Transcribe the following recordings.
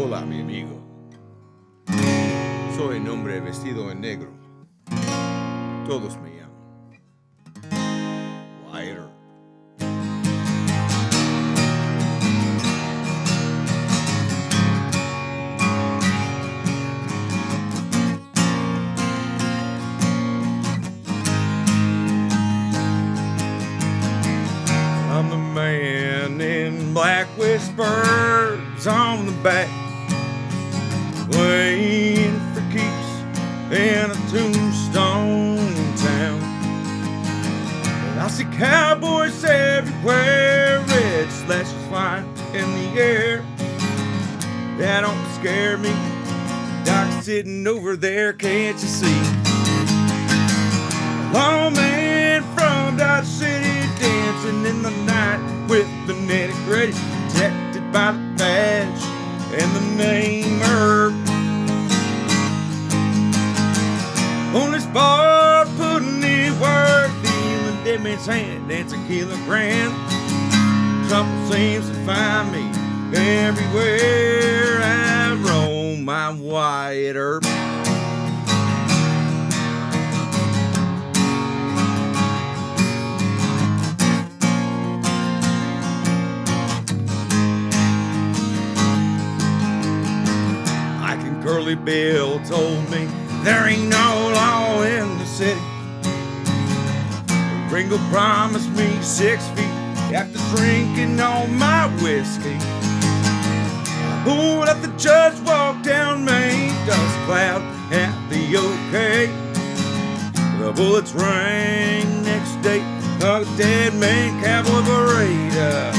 Hola, mi amigo. Soy un hombre vestido en negro. Todos me llaman Wyatt Earp. I'm the man in black with spurs on the back, playing for keeps in a tombstone town. And I see cowboys everywhere, red slashes flying in the air. That don't scare me. Doc's sitting over there, can't you see? Lawman from Dodge City, dancing in the night with the nitty-gritty, protected by the badge and the name Earp. On this bar, putting in work, dealing dead man's hand, that's a kilogram. Trouble seems to find me everywhere I roam. I'm Wyatt Earp. Curly Bill told me there ain't no law in the city. Ringo promised me 6 feet after drinking all my whiskey. Oh, let the judge walk down Main, dust cloud at the OK. The bullets rang next day, a dead man cowboy parade. The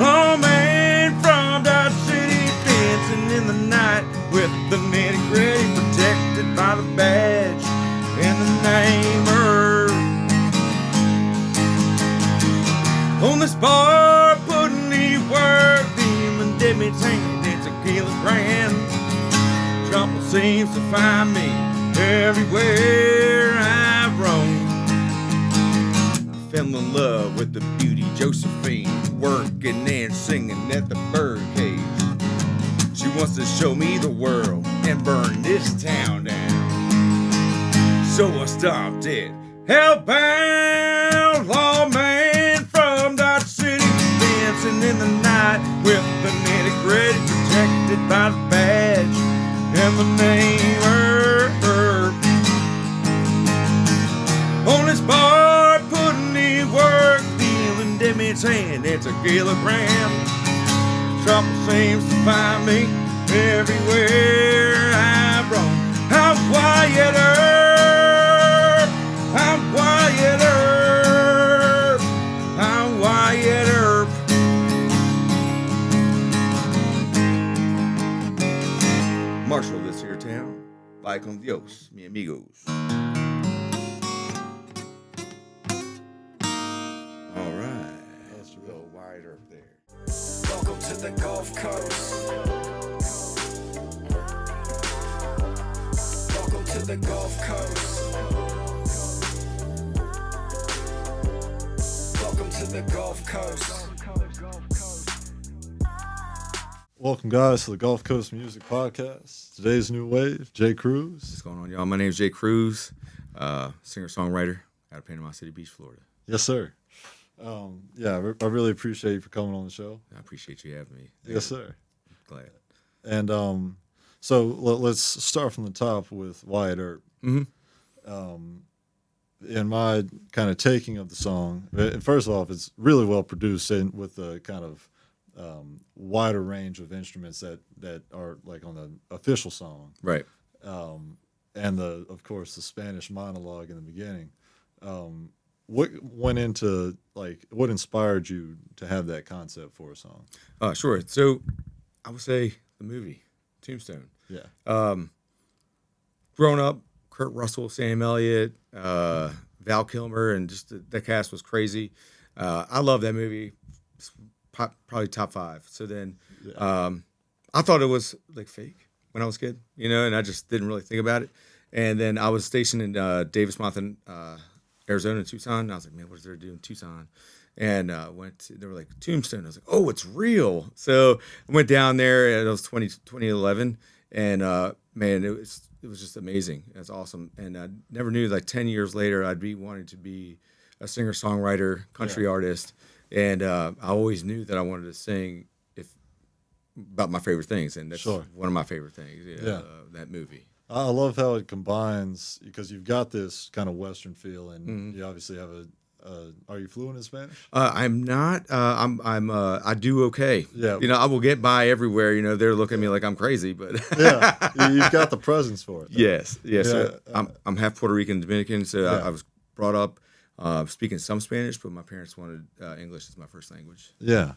lawman from Dodge City, dancing in the night with the nitty-gritty, protected by the badge and the name Earp. On this bar, putting in work, dealing dead man's hand, it's a kilogram. Trouble seems to find me everywhere I roam. I fell in love with the beauty Josephine, working and singing at the birdcage. She wants to show me the world and burn this town down. So I stopped it, hellbound lawman from Dodge City, dancing in the night with the nitty-gritty, protected by the badge and the name Earp. On this bar, putting in work, dealing dead man's hand, it's a kilogram. Trouble seems to find me everywhere I roam. I'm Wyatt Earp. I'm Wyatt Earp. I'm Wyatt Earp. Marshal this here town. Bye con Dios, mi amigos. All right. Let's go Wyatt Earp there. Welcome to the Gulf Coast. Welcome to the Gulf Coast. Welcome to the Gulf Coast. Welcome, guys, to the Gulf Coast Music Podcast. Today's new wave, Jay Cruz. What's going on, y'all? My name's Jay Cruz, singer-songwriter out of Panama City Beach, Florida. Yes, sir. I really appreciate you for coming on the show. I appreciate you having me. Yes, sir. Glad. And so let's start from the top with Wyatt Earp. Mm-hmm. In my kind of taking of the song, first off, it's really well produced and with a kind of wider range of instruments that are like on the official song. Right. And of course, the Spanish monologue in the beginning. What went into, what inspired you to have that concept for a song? Sure. So I would say the movie, Tombstone. Yeah. Growing up, Kurt Russell, Sam Elliott, Val Kilmer, and just the cast was crazy. I love that movie. It's probably top 5. So then I thought it was like fake when I was a kid, and I just didn't really think about it. And then I was stationed in Davis Mountain, Arizona, in Tucson. And I was like, man, what is there to do in Tucson? and they were like, Tombstone. I was like, oh, it's real. So I went down there, and it was 2011, and man, it was just amazing. It's awesome, and I never knew like 10 years later I'd be wanting to be a singer-songwriter, country artist, and I always knew that I wanted to sing about my favorite things, and that's one of my favorite things. That movie. I love how it combines, because you've got this kind of Western feel, and you obviously have are you fluent in Spanish? I'm not. I do okay. Yeah. I will get by everywhere. They're looking at me like I'm crazy, but yeah, you've got the presence for it. Though. Yes. Yeah. So I'm half Puerto Rican, Dominican. So I was brought up speaking some Spanish, but my parents wanted English as my first language. Yeah,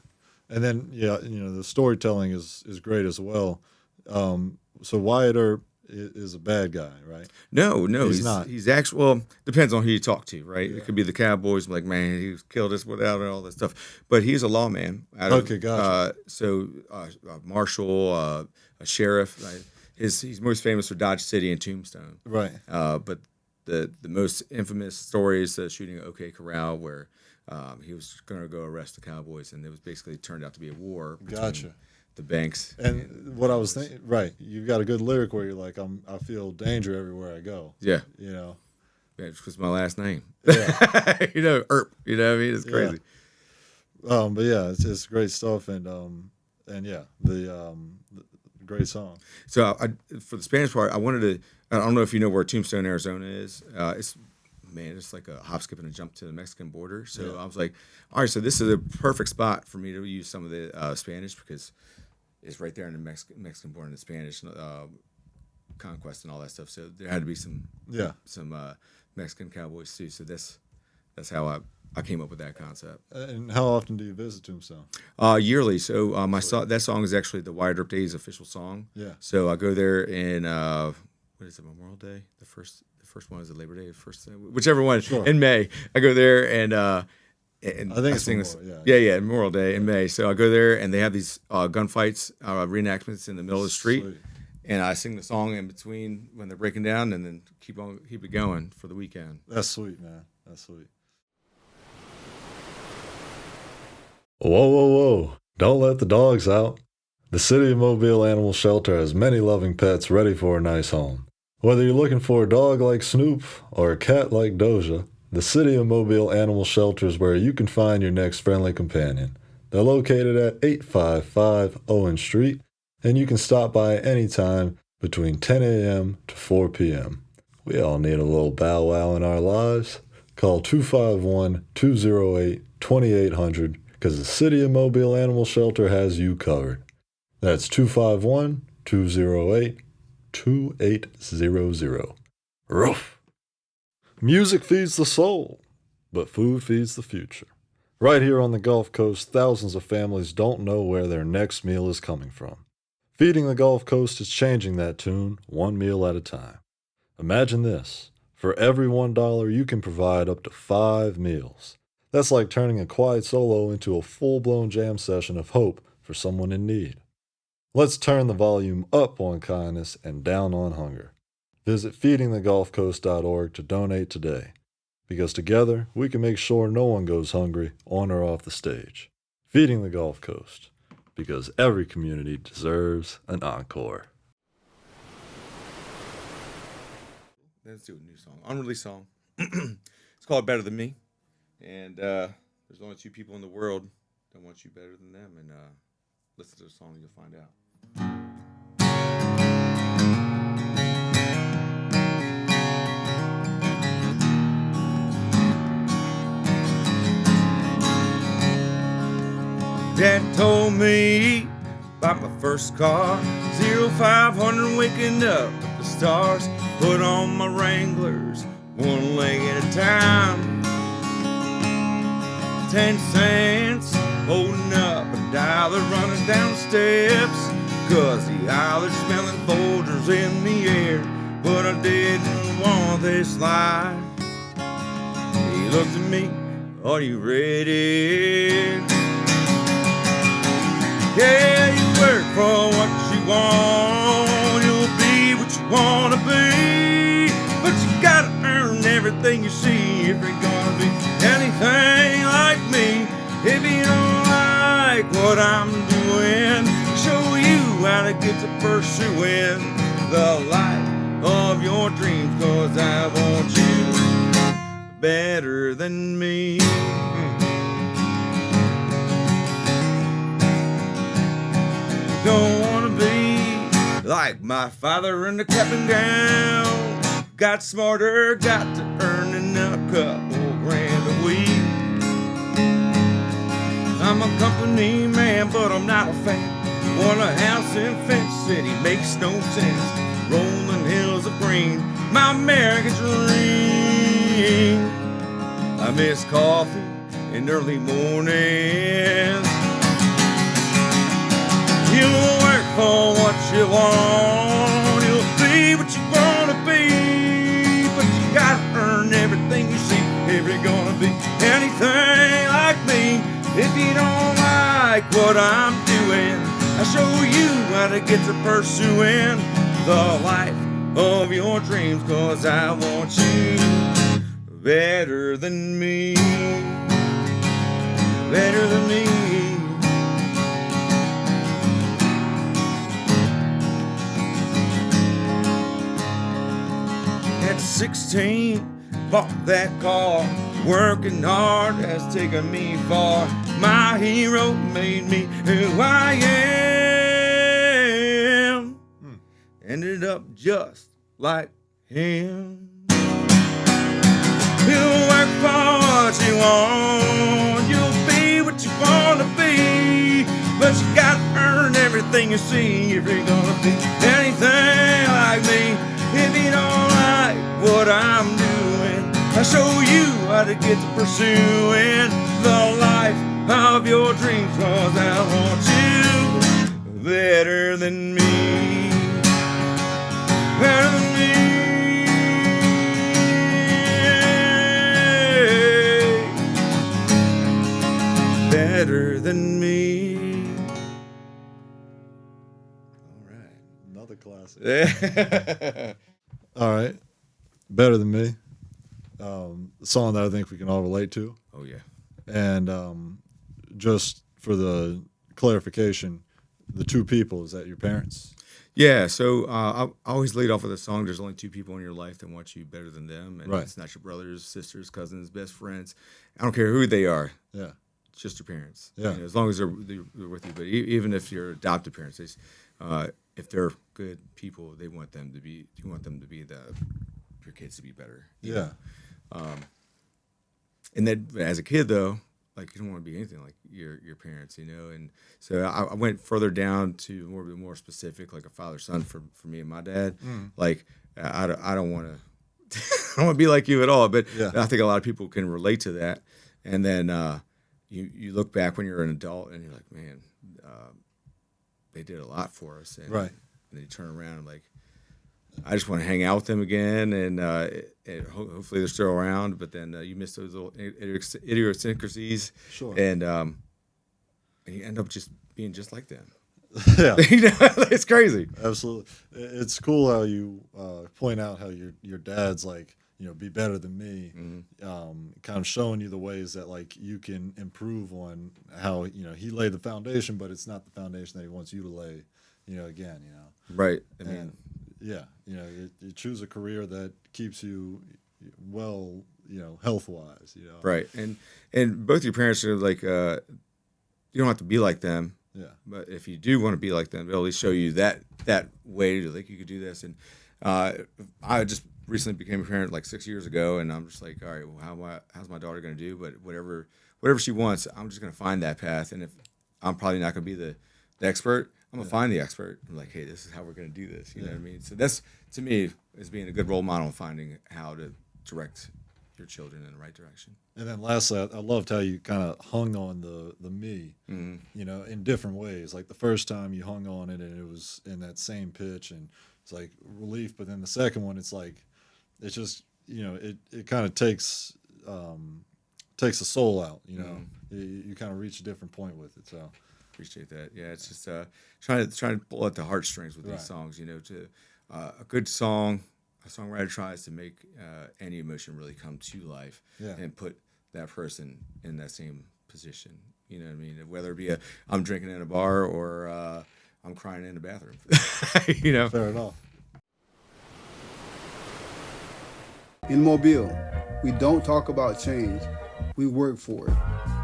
and then the storytelling is great as well. So Wyatt Earp is a bad guy, right? No, he's not. He's actually, well, depends on who you talk to, right? Yeah. It could be the cowboys, like, man, he killed us without and all that stuff. But he's a lawman. Gotcha. A marshal, a sheriff. Right? He's most famous for Dodge City and Tombstone. Right. But the most infamous story is the shooting at OK Corral, where he was going to go arrest the cowboys, and it was basically turned out to be a war between the banks. And what I was thinking, right, you've got a good lyric where you're like, I feel danger everywhere I go. Yeah. Yeah, it's because my last name. Yeah. Earp. You know what I mean? It's crazy. Yeah. But yeah, it's great stuff, and yeah, the great song. So for the Spanish part, I don't know if you know where Tombstone, Arizona is. It's like a hop, skip, and a jump to the Mexican border. So I was like, all right, so this is a perfect spot for me to use some of the Spanish, because it's right there in the Mexican border in the Spanish conquest and all that stuff. So there had to be some Mexican cowboys too. So that's how I came up with that concept. And how often do you visit Tombstone? Yearly. So that song is actually the Wyatt Earp Day's official song. Yeah. So I go there in what is it, Memorial Day? The first one is it Labor Day? Whichever one in May. I go there and I think it's Memorial, Memorial Day in May. So I go there and they have these gunfights, reenactments in the middle of the street. Sweet. And I sing the song in between when they're breaking down, and then keep it going for the weekend. That's sweet, man. That's sweet. Whoa, whoa, whoa. Don't let the dogs out. The City of Mobile Animal Shelter has many loving pets ready for a nice home. Whether you're looking for a dog like Snoop or a cat like Doja, the City of Mobile Animal Shelter is where you can find your next friendly companion. They're located at 855 Owen Street, and you can stop by anytime between 10 a.m. to 4 p.m. We all need a little bow wow in our lives. Call 251-208-2800 because the City of Mobile Animal Shelter has you covered. That's 251-208-2800. Roof. Music feeds the soul, but food feeds the future. Right here on the Gulf Coast, thousands of families don't know where their next meal is coming from. Feeding the Gulf Coast is changing that tune one meal at a time. Imagine this. For every $1, you can provide up to 5 meals. That's like turning a quiet solo into a full-blown jam session of hope for someone in need. Let's turn the volume up on kindness and down on hunger. Visit feedingthegulfcoast.org to donate today, because together we can make sure no one goes hungry on or off the stage. Feeding the Gulf Coast, because every community deserves an encore. Let's do a new song, unreleased song. It's called Better Than Me, and there's only 2 people in the world that want you better than them, and listen to the song and you'll find out. Dad told me about my first car, 0-500 waking up with the stars. Put on my Wranglers, one leg at a time. 10 cents, holding up a dollar, running down steps. Cause the island's smelling Folgers in the air. But I didn't want this life. He looked at me, are you ready? Yeah, you work for what you want, you'll be what you wanna be. But you gotta earn everything you see if you're gonna be anything like me. how to get to pursuing the life of your dreams, 'cause I want you better than me. Don't wanna be like my father in the cap and gown. Got smarter, got to earning a couple grand a week. I'm a company man, but I'm not a fan. Want a house in Fence City, makes no sense. Rolling hills of green, my American dream. I miss coffee in early mornings. You'll work for what you want. You'll be what you wanna be. But you gotta earn everything you see if you're gonna be anything like me. If you don't like what I'm doing, I'll show you how to get to pursuing the life of your dreams, 'cause I want you better than me. Better than me. At 16, bought that car. Working hard has taken me far. My hero made me who I am. Ended up just like him. You'll work for what you want. You'll be what you wanna be. But you gotta earn everything you see if you're gonna be anything like me. If you don't like what I'm doing, I'll show you how to get to pursuing the life of your dreams, 'cause I want you better than me. Better than me. Better than me. All right. Another classic. Yeah. All right. Better Than Me. A song that I think we can all relate to. Oh, yeah. And just for the clarification, the two people, is that your parents? Yeah, so I always lead off with a song. There's only two people in your life that want you better than them. And Right. It's not your brothers, sisters, cousins, best friends. I don't care who they are. Yeah. It's just your parents. Yeah. You know, as long as they're with you. But even if you're adopted parents, if they're good people, you want them to be your kids to be better. you Yeah. know? And then as a kid, though, like you don't want to be anything like your parents, you know. And so I went further down to more specific, like a father-son for me and my dad. Like I don't want to I don't want to be like you at all, but Yeah. I think a lot of people can relate to that. And then you look back when you're an adult and you're like, man, they did a lot for us. And, Right. And then you turn around and like, I just want to hang out with them again, and hopefully they're still around. But then you miss those little idiosyncrasies, Sure. and you end up just being just like them. Yeah. You know, it's crazy. Absolutely. It's cool how you point out how your dad's like, you know, be better than me, kind of showing you the ways that like you can improve on how, you know, he laid the foundation, but it's not the foundation that he wants you to lay, you know, again, you know. Right. I And, mean, yeah, you know, you choose a career that keeps you well, you know, health wise, you know. right. And both your parents are like, you don't have to be like them. Yeah. But if you do want to be like them, they'll at least show you that way to like you could do this. And I just recently became a parent like 6 years ago, and I'm just like, all right, well, how's my daughter going to do? But whatever she wants, I'm just going to find that path. And if I'm probably not going to be the expert, I'm going to find the expert. I'm like, hey, this is how we're going to do this. You know what I mean? So that's, to me, is being a good role model and finding how to direct your children in the right direction. And then lastly, I loved how you kind of hung on the me, you know, in different ways. Like the first time you hung on it and it was in that same pitch and it's like relief. But then the second one, it's like, it's just, you know, it kind of takes the soul out, you know. You kind of reach a different point with it. So Appreciate that. Yeah, it's just trying to pull at the heartstrings with these songs. You know, to a good song, a songwriter tries to make any emotion really come to life and put that person in that same position. You know what I mean? Whether it be I'm drinking in a bar or I'm crying in the bathroom. You know. Fair enough. In Mobile, we don't talk about change, we work for it.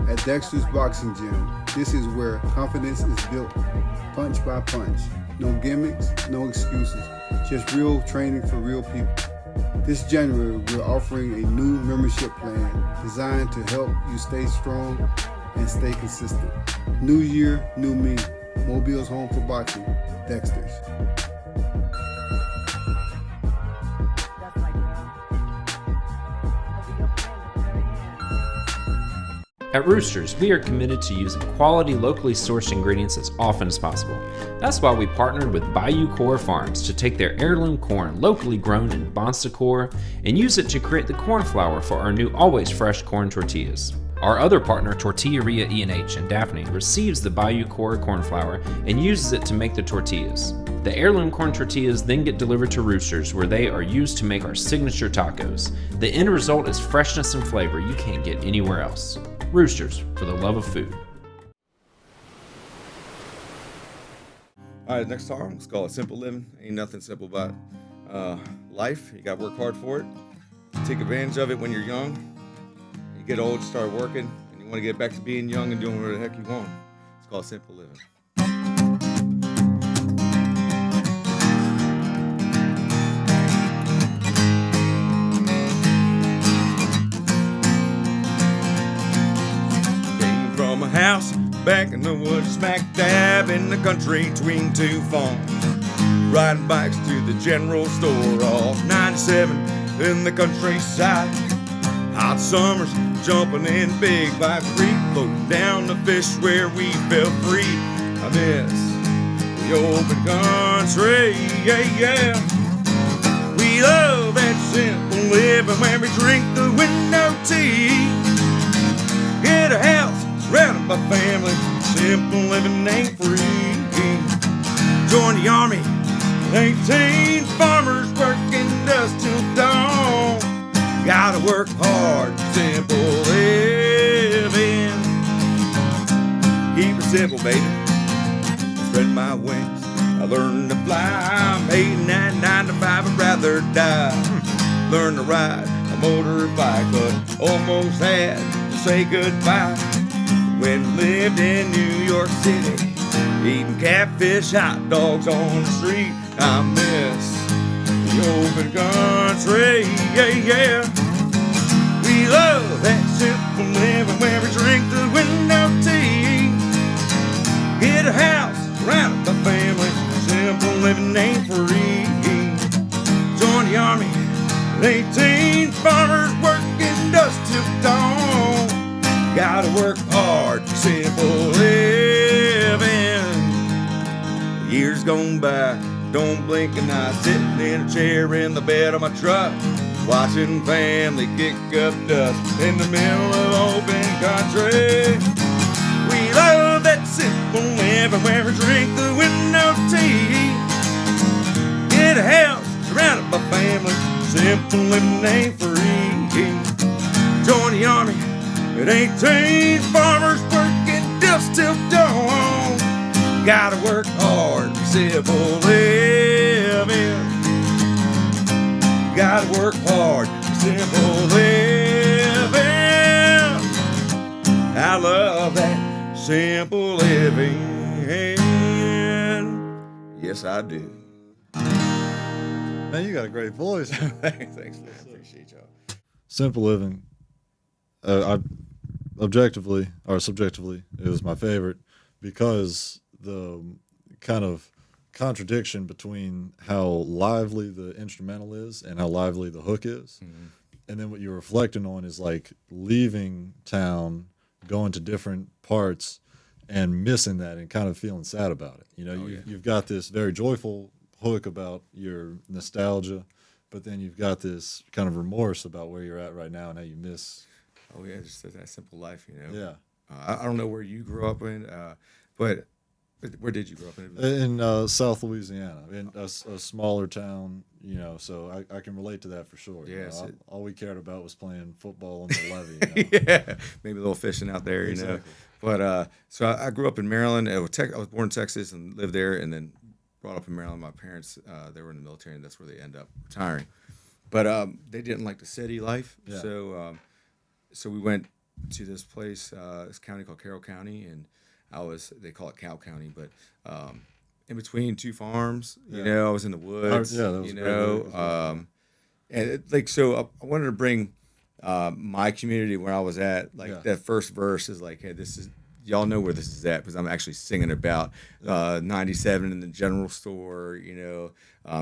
At Dexter's Boxing Gym, this is where confidence is built, punch by punch. No gimmicks, no excuses, just real training for real people. This January, we're offering a new membership plan designed to help you stay strong and stay consistent. New year, new me. Mobile's home for boxing, Dexter's. At Roosters, we are committed to using quality, locally sourced ingredients as often as possible. That's why we partnered with Bayou Corps Farms to take their heirloom corn, locally grown in Bon Secours, and use it to create the corn flour for our new always fresh corn tortillas. Our other partner, Tortilleria E&H in Daphne, receives the Bayou Corps corn flour and uses it to make the tortillas. The heirloom corn tortillas then get delivered to Roosters, where they are used to make our signature tacos. The end result is freshness and flavor you can't get anywhere else. Roosters, for the love of food. All right, next song. It's called Simple Living. Ain't nothing simple about life. You got to work hard for it. Take advantage of it when you're young. You get old, start working, and you want to get back to being young and doing whatever the heck you want. It's called Simple Living. From a house back in the woods, smack dab in the country between two farms. Riding bikes to the general store off 97 in the countryside. Hot summers, jumping in big by creek, floating down the fish where we felt free. I miss the open country, yeah, yeah. We love that simple living where we drink the window tea. Get a house surrounded by family, simple living ain't free. Join the army, 18 farmers working dusk till dawn. Gotta work hard, simple living. Keep it simple, baby. Spread my wings, I learned to fly. I'm 89, 9 to 5, I'd rather die. Learn to ride a motorbike, but almost had to say goodbye. When we lived in New York City, eating catfish, hot dogs on the street. I miss the open country, yeah, yeah. We love that simple living where we drink the window tea. Get a house surrounded by family, simple living ain't free. Join the army, 18 farmers working dusk till dawn. Gotta work hard, simple living. Years gone by, don't blink an eye, sitting in a chair in the bed of my truck, watching family kick up dust in the middle of open country. We love that simple living where we drink the window tea. Get a house surrounded by family, simple living ain't free. Join the army, at 18 farmers working dusk till dawn. Gotta work hard, simple living. Gotta work hard, simple living. I love that simple living. Yes, I do. Man, you got a great voice. Thanks, man. Appreciate y'all. Simple Living. I objectively or subjectively, it was my favorite because the kind of contradiction between how lively the instrumental is and how lively the hook is. Mm-hmm. And then what you're reflecting on is like leaving town, going to different parts and missing that and kind of feeling sad about it. You know, you've got this very joyful hook about your nostalgia, but then you've got this kind of remorse about where you're at right now and how you miss. Oh, yeah, just that simple life, you know. Yeah. I don't know where you grew up in, but where did you grow up in? In South Louisiana, in a smaller town, you know, so I can relate to that for sure. Yes. All we cared about was playing football on the levee. You know? Yeah, maybe a little fishing out there, Exactly. You know. But so I grew up in Maryland. I was born in Texas and lived there, and then brought up in Maryland. My parents, they were in the military, and that's where they end up retiring. But they didn't like the city life, Yeah. so we went to this place, this county called Carroll County, and they call it Cow County, but in between two farms, you know, I was in the woods, Yeah, that was you great know, work as well. and so I wanted to bring my community where I was at, like that first verse is like, hey, this is, y'all know where this is at, because I'm actually singing about 97 in the general store, you know,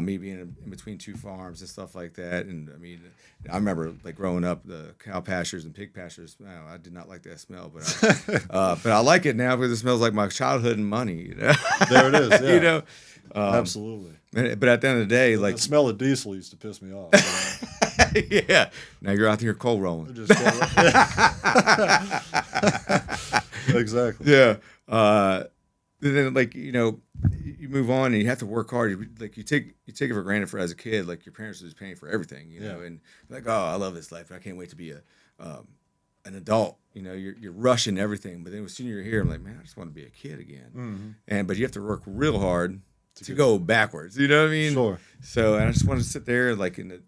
me being in between two farms and stuff like that. And I mean, I remember like growing up, the cow pastures and pig pastures. I did not like that smell, but I like it now because it smells like my childhood and money. You know? There it is. Yeah. You know, Absolutely. but at the end of the day, like The smell of diesel used to piss me off. You know? yeah. Now you're out here coal rolling. Exactly. Yeah. Then like, you know, you move on and you have to work hard. You take it for granted for as a kid, like your parents are just paying for everything, you know, and like, oh, I love this life. I can't wait to be an adult. You know, you're rushing everything. But then as soon as you're here, I'm like, man, I just want to be a kid again. Mm-hmm. But you have to work real hard to go backwards. You know what I mean? Sure. So, and I just wanted to sit there like in the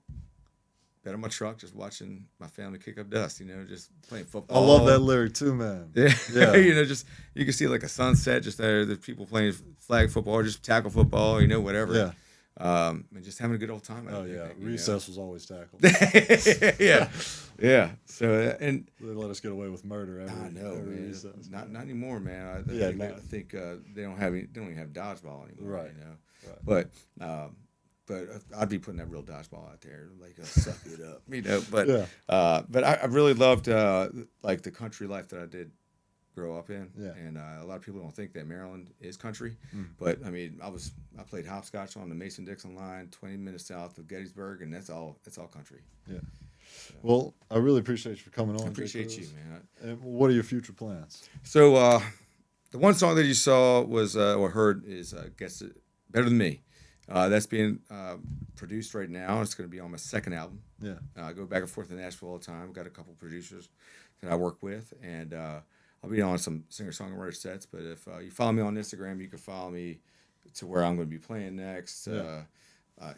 bed of my truck, just watching my family kick up dust, you know, just playing football. I love that lyric too, man. Yeah. Yeah. You know, just, you can see like a sunset just there, the people playing flag football, or just tackle football, you know, whatever. Yeah. And just having a good old time. Oh yeah. Recess was always tackled. Yeah. Yeah. So, and They let us get away with murder every I know, every man. recess. Not anymore, man. Yeah, I think they don't even have dodgeball anymore. Right. You know, Right. but I'd be putting that real dodgeball out there, like suck it up, you know. But Yeah. but I really loved like the country life that I did grow up in. Yeah. And a lot of people don't think that Maryland is country, but I mean, I played hopscotch on the Mason-Dixon line, 20 minutes south of Gettysburg, and that's all country. Yeah. Well, I really appreciate you for coming on. I appreciate you, Cruz. man. And what are your future plans? So the one song that you saw was or heard is "Guess It Better Than Me." That's being produced right now. It's going to be on my second album. Yeah. I go back and forth to Nashville all the time. Got a couple producers that I work with, and I'll be on some singer-songwriter sets. But if you follow me on Instagram, you can follow me to where I'm going to be playing next. Yeah.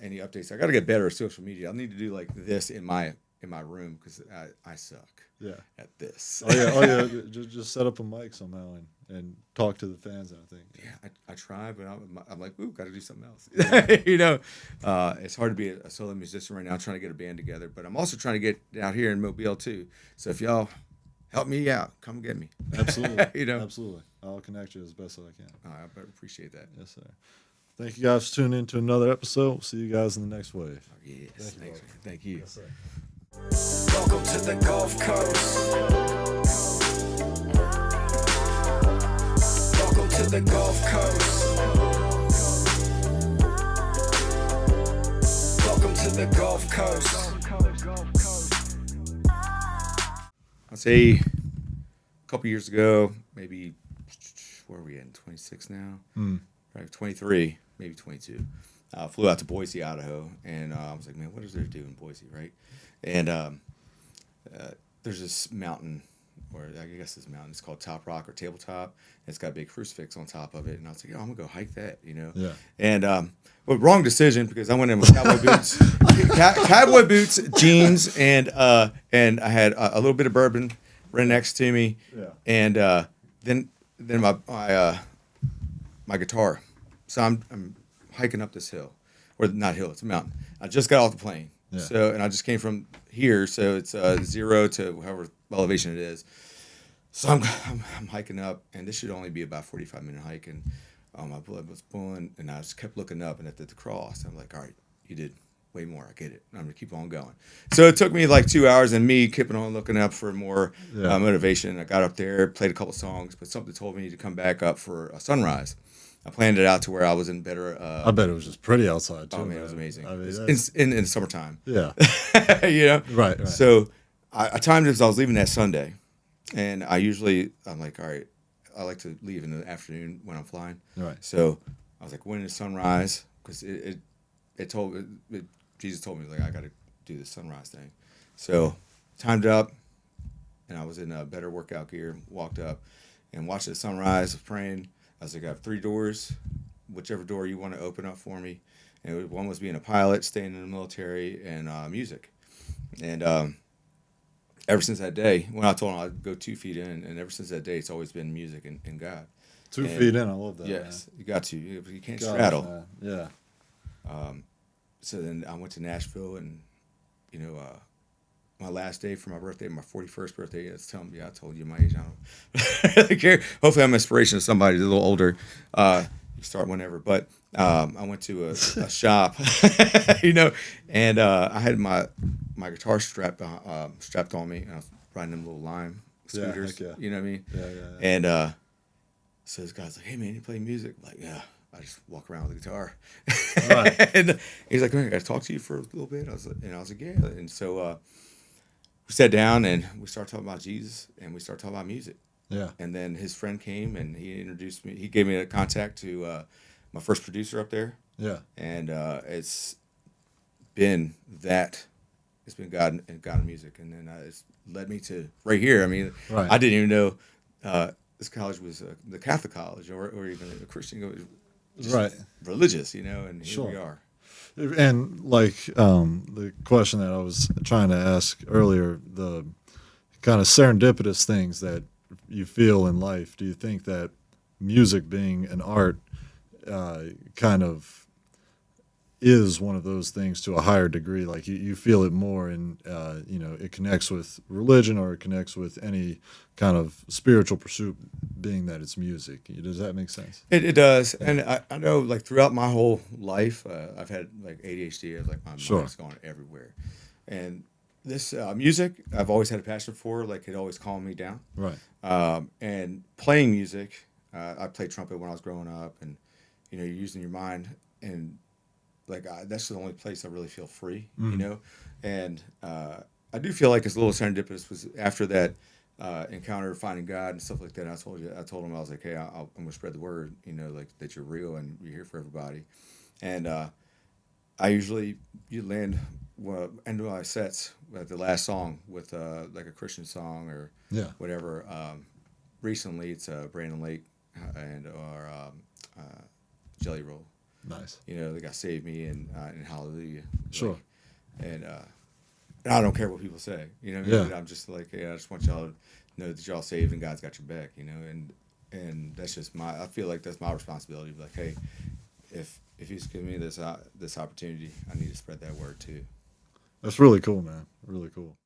Any updates? I got to get better at social media. I need to do like this in my room because I suck. Yeah. At this. Oh yeah. Just set up a mic somehow and talk to the fans. I think. Yeah, I try, but I'm like, ooh, got to do something else. You know, it's hard to be a solo musician right now. I'm trying to get a band together, but I'm also trying to get out here in Mobile too. So if y'all help me out, come get me. Absolutely. You know, Absolutely. I'll connect you as best as I can. I better appreciate that. Yes, sir. Thank you guys for tuning in to another episode. We'll see you guys in the next wave. Yes, Thank you, thanks, bro. man. Thank you. Yes, sir. Welcome to the Gulf Coast. Welcome to the Gulf Coast. Welcome to the Gulf Coast. I'd say a couple years ago, maybe, where are we at, 26 now? Probably 23, maybe 22. Flew out to Boise, Idaho, and I was like, man, what is there to do in Boise, right? And there's this mountain, or I guess this mountain, it's called Top Rock or Tabletop. It's got a big crucifix on top of it, and I was like, oh, I'm gonna go hike that, you know? Yeah. And but wrong decision because I went in with cowboy boots, cowboy boots, jeans, and I had a little bit of bourbon right next to me, Yeah. and then my guitar. So I'm hiking up this hill, or not hill, it's a mountain. I just got off the plane. Yeah. So, and I just came from here, so it's 0 to however elevation it is. So I'm hiking up, and this should only be about 45-minute hike, and my blood was pulling, and I just kept looking up, and at the cross, I'm like, all right, you did way more, I get it. I'm gonna keep on going. So it took me like 2 hours, and me keeping on looking up for more motivation. I got up there, played a couple songs, but something told me to come back up for a sunrise. I planned it out to where I was in better. I bet it was just pretty outside too. Oh man, it was amazing. I mean, in the summertime. yeah. You know. Right. So I timed it as I was leaving that Sunday, and I'm like, all right, I like to leave in the afternoon when I'm flying. Right. So I was like, when is sunrise? Because Jesus told me like I got to do the sunrise thing. So timed up, and I was in a better workout gear. Walked up, and watching the sunrise, praying. I was like, I have 3 doors, whichever door you want to open up for me. And one was being a pilot, staying in the military, and music. And ever since that day, when I told him I'd go 2 feet in, and ever since that day, it's always been music and God. 2 feet in, I love that. Yes, man. you got to. You can't Gosh, straddle. man. Yeah. So then I went to Nashville, and my last day for my birthday, my 41st birthday. It's telling me I told you my age. I don't really care. Hopefully, I'm inspiration to somebody a little older. You start whenever, but I went to a shop, and I had my guitar strapped on me, and I was riding them little Lime scooters. heck yeah. You know what I mean? Yeah. And so this guy's like, "Hey man, you play music?" I'm like, "Yeah." I just walk around with a guitar. Right. And he's like, "Come here, I gotta talk to you for a little bit." I was like, "Yeah." And so we sat down and we started talking about Jesus, and we started talking about music. Yeah. And then his friend came and he introduced me. He gave me a contact to my first producer up there. Yeah. And it's been God and music. And then it's led me to right here. I mean, Right. I didn't even know this college was the Catholic college or even a Christian. It was just Right. religious, and here we Sure. are. And like the question that I was trying to ask earlier, the kind of serendipitous things that you feel in life, do you think that music being an art kind of is one of those things to a higher degree? Like you feel it more and, it connects with religion or it connects with any kind of spiritual pursuit being that it's music. Does that make sense? It does. And I know like throughout my whole life, I've had like ADHD. I was like, my Sure. mind's going everywhere. And this music, I've always had a passion for, like it always calmed me down. Right. And playing music, I played trumpet when I was growing up, and you're using your mind, and like that's the only place I really feel free, And I do feel like it's a little serendipitous. Was after that encounter, finding God and stuff like that. I told him I was like, hey, I'm gonna spread the word, like that you're real and you're here for everybody. And I usually land end my sets at the last song with like a Christian song or Yeah. whatever. Recently, it's Brandon Lake and or Jelly Roll. Nice. They got Save Me and Hallelujah. Sure. And I don't care what people say. Yeah. I'm just like, hey, I just want y'all to know that y'all saved and God's got your back. And that's just I feel like that's my responsibility. Like, hey, if He's giving me this opportunity, I need to spread that word too. That's really cool, man. Really cool.